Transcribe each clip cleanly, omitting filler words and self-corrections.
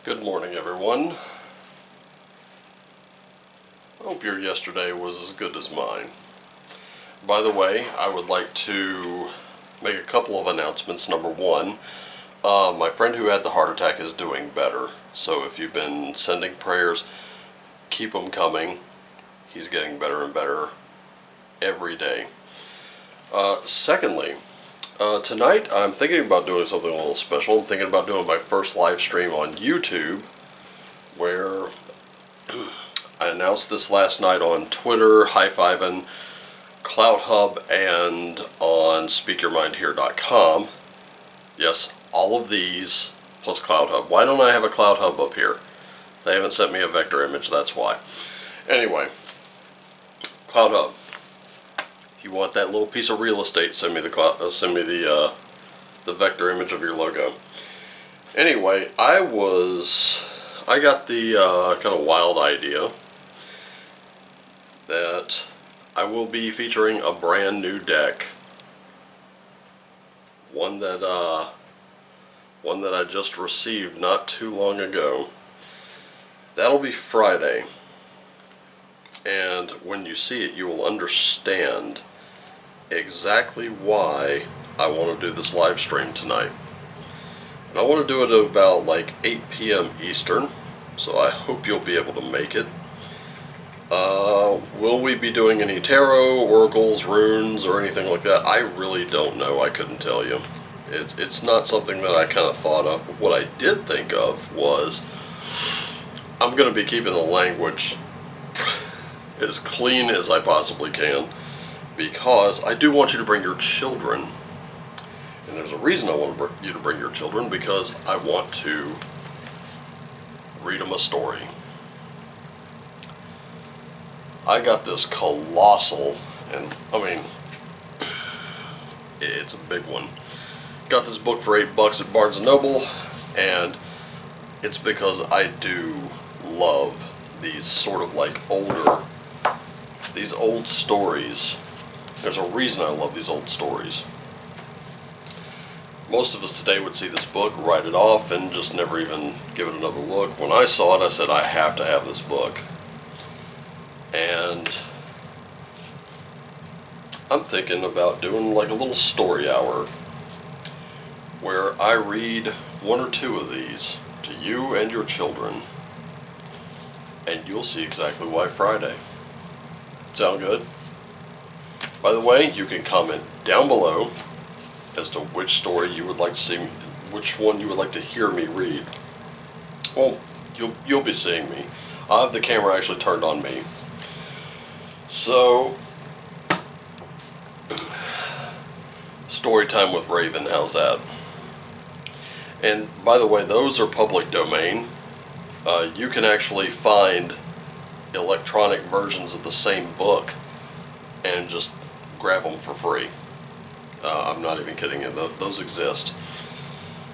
Good morning, everyone. I hope your yesterday was as good as mine. By the way, I would like to make a couple of announcements. Number one, my friend who had the heart attack is doing better. So if you've been sending prayers, keep them coming. He's getting better and better every day. Secondly, tonight I'm thinking about doing something a little special. I'm thinking about doing my first live stream on YouTube, where I announced this last night on Twitter, High-Fivin', CloutHub, and on speakyourmindhere.com. Yes, all of these plus CloutHub. Why don't I have a CloutHub up here? They haven't sent me a vector image, that's why. Anyway, CloutHub. If you want that little piece of real estate, send me the vector image of your logo. Anyway, I got the kind of wild idea that I will be featuring a brand new deck, one that I just received not too long ago. That'll be Friday, and when you see it, you will understand exactly why I want to do this live stream tonight. And I want to do it at about like 8 p.m. Eastern, so I hope you'll be able to make it. Will we be doing any tarot, oracles, runes, or anything like that? I really don't know. I couldn't tell you. It's not something that I kind of thought of. But what I did think of was I'm going to be keeping the language as clean as I possibly can, because I do want you to bring your children. And there's a reason I want you to bring your children, because I want to read them a story. I got this colossal, and I mean, it's a big one. Got this book for $8 at Barnes & Noble, and it's because I do love these sort of like these old stories. There's a reason I love these old stories. Most of us today would see this book, write it off, and just never even give it another look. When I saw it, I said, I have to have this book. And I'm thinking about doing like a little story hour where I read one or two of these to you and your children, and you'll see exactly why Friday. Sound good? By the way, you can comment down below as to which story you would like to see, which one you would like to hear me read. Well, you'll be seeing me. I have the camera actually turned on me. So, story time with Raven, how's that? And by the way, those are public domain. You can actually find electronic versions of the same book and just grab them for free. I'm not even kidding you, those exist.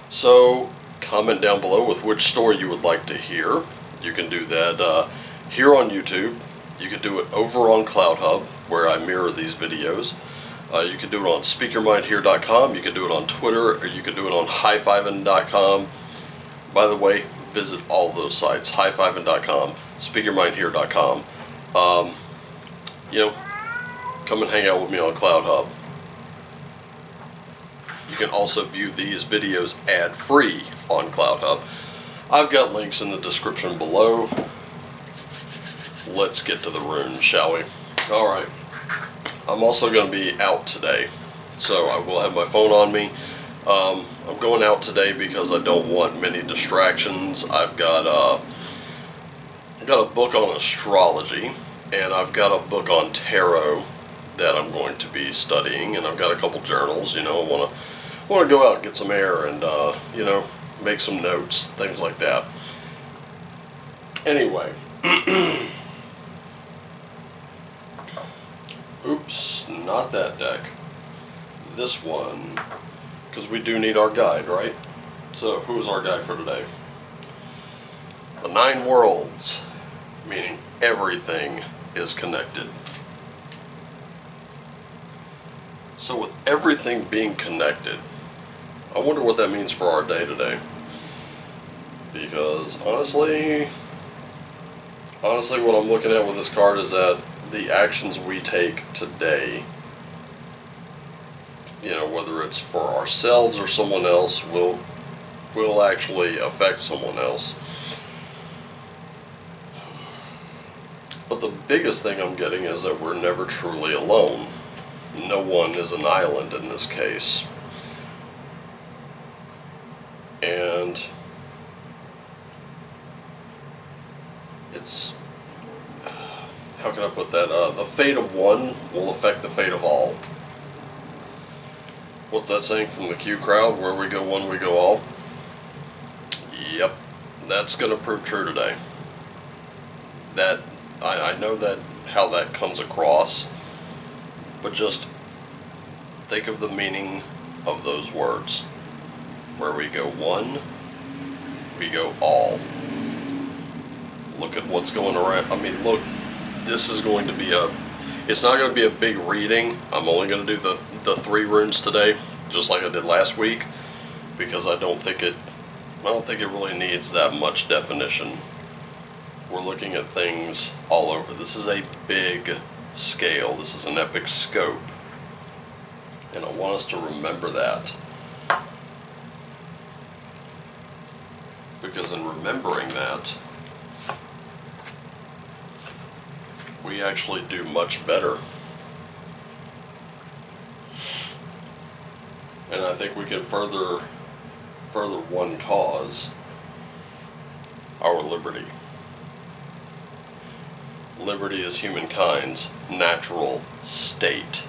So, comment down below with which story you would like to hear. You can do that here on YouTube. You can do it over on CloutHub, where I mirror these videos. You can do it on speakyourmindhere.com. You can do it on Twitter, or you can do it on highfivin.com. By the way, visit all those sites, highfivin.com, speakyourmindhere.com. Come and hang out with me on CloutHub. You can also view these videos ad-free on CloutHub. I've got links in the description below. Let's get to the runes, shall we? Alright. I'm also going to be out today, so I will have my phone on me. I'm going out today because I don't want many distractions. I've got a book on astrology, and I've got a book on tarot that I'm going to be studying, and I've got a couple journals. I want to go out and get some air and make some notes, things like that. Anyway. Oops, not that deck. This one, because we do need our guide, right? So, who's our guide for today? The 9 worlds, meaning everything is connected. So with everything being connected, I wonder what that means for our day today. Because honestly, what I'm looking at with this card is that the actions we take today, whether it's for ourselves or someone else, will actually affect someone else. But the biggest thing I'm getting is that we're never truly alone. No one is an island in this case. And it's, how can I put that? The fate of one will affect the fate of all. What's that saying from the Q crowd? Where we go one, we go all. Yep, that's going to prove true today. That I know that how that comes across, but just think of the meaning of those words. Where we go one, we go all. Look at what's going around. I mean, look, this is going to be it's not going to be a big reading. I'm only going to do the 3 runes today, just like I did last week, because I don't think it really needs that much definition. We're looking at things all over. This is a big scale. This is an epic scope. And I want us to remember that. Because in remembering that, we actually do much better. And I think we can further one cause, our liberty. Liberty is humankind's natural state.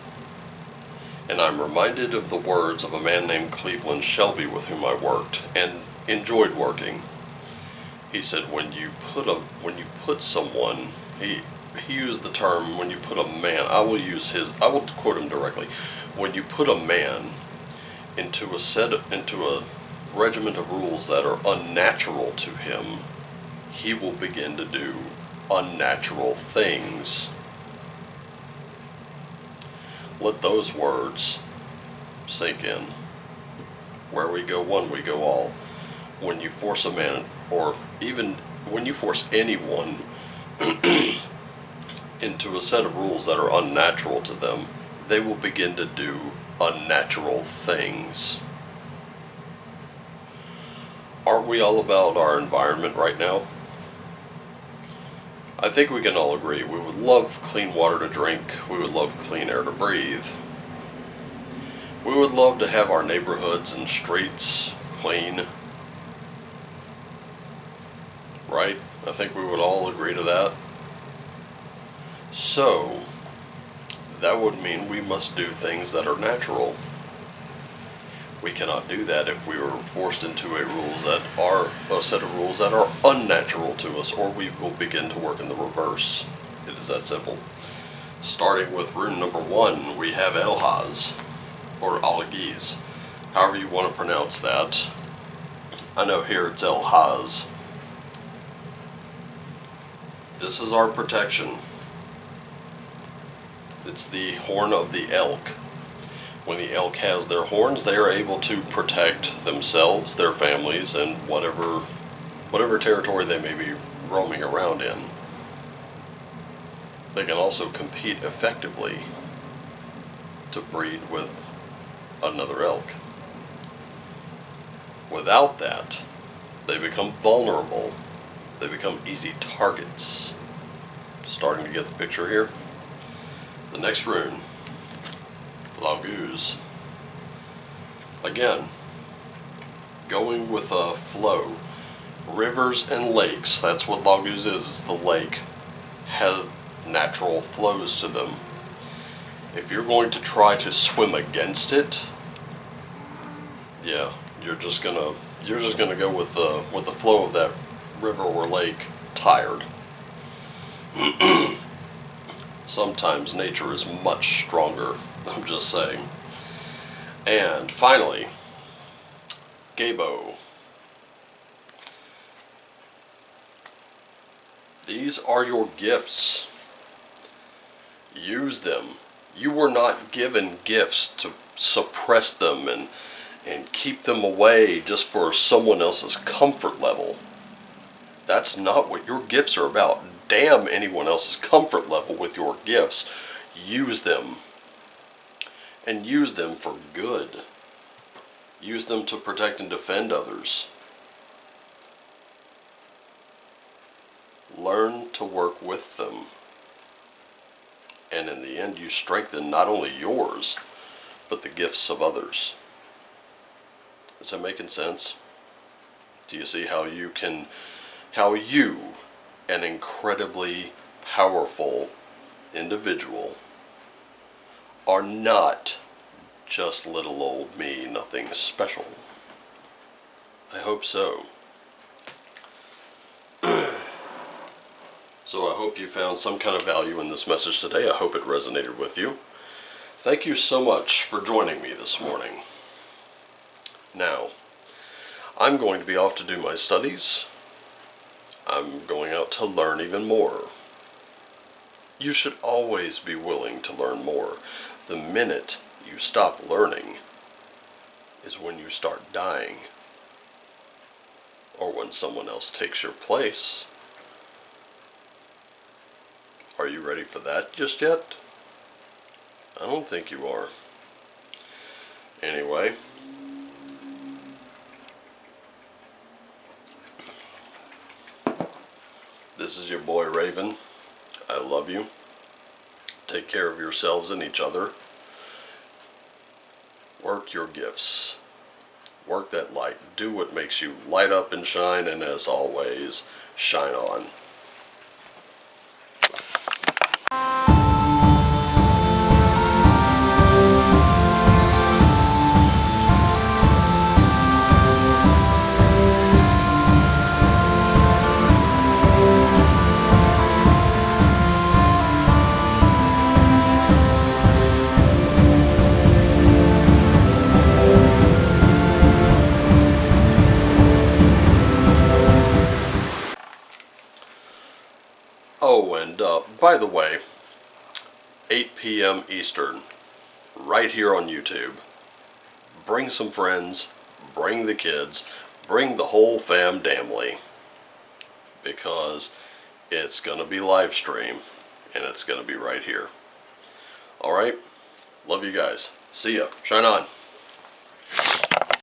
And I'm reminded of the words of a man named Cleveland Shelby with whom I worked and enjoyed working. He said, when you put someone, he used the term, when you put a man, I will quote him directly. When you put a man into a regiment of rules that are unnatural to him, he will begin to do unnatural things. Let those words sink in. Where we go one, we go all. When you force a man, or even when you force anyone into a set of rules that are unnatural to them, they will begin to do unnatural things. Aren't we all about our environment right now? I think we can all agree we would love clean water to drink, we would love clean air to breathe. We would love to have our neighborhoods and streets clean. Right? I think we would all agree to that. So, that would mean we must do things that are natural. We cannot do that if we were forced into a set of rules that are unnatural to us, or we will begin to work in the reverse. It is that simple. Starting with rune number 1, we have Elhaz, or Algiz, however you want to pronounce that. I know here it's Elhaz. This is our protection. It's the horn of the elk. When the elk has their horns, they are able to protect themselves, their families, and whatever territory they may be roaming around in. They can also compete effectively to breed with another elk. Without that, they become vulnerable. They become easy targets. Starting to get the picture here. The next rune, Lauguz. Again, going with a flow. Rivers and lakes, that's what Lauguz is the lake, have natural flows to them. If you're going to try to swim against it, yeah, you're just gonna go with the flow of that river or lake, tired. Sometimes nature is much stronger, I'm just saying. And finally, Gabo. These are your gifts. Use them. You were not given gifts to suppress them and keep them away just for someone else's comfort level. That's not what your gifts are about. Damn anyone else's comfort level with your gifts. Use them. And use them for good. Use them to protect and defend others. Learn to work with them. And in the end, you strengthen not only yours, but the gifts of others. Is that making sense? Do you see how you, an incredibly powerful individual, are not just little old me, nothing special? I hope so. So I hope you found some kind of value in this message today. I hope it resonated with you. Thank you so much for joining me this morning. Now, I'm going to be off to do my studies. I'm going out to learn even more. You should always be willing to learn more. The minute you stop learning is when you start dying, or when someone else takes your place. Are you ready for that just yet? I don't think you are. Anyway, this is your boy Raven. I love you. Take care of yourselves and each other. Work your gifts. Work that light. Do what makes you light up and shine, and as always, shine on. Oh, and by the way, 8 p.m. Eastern, right here on YouTube. Bring some friends, bring the kids, bring the whole family, because it's going to be live stream, and it's going to be right here. Alright, love you guys. See ya. Shine on.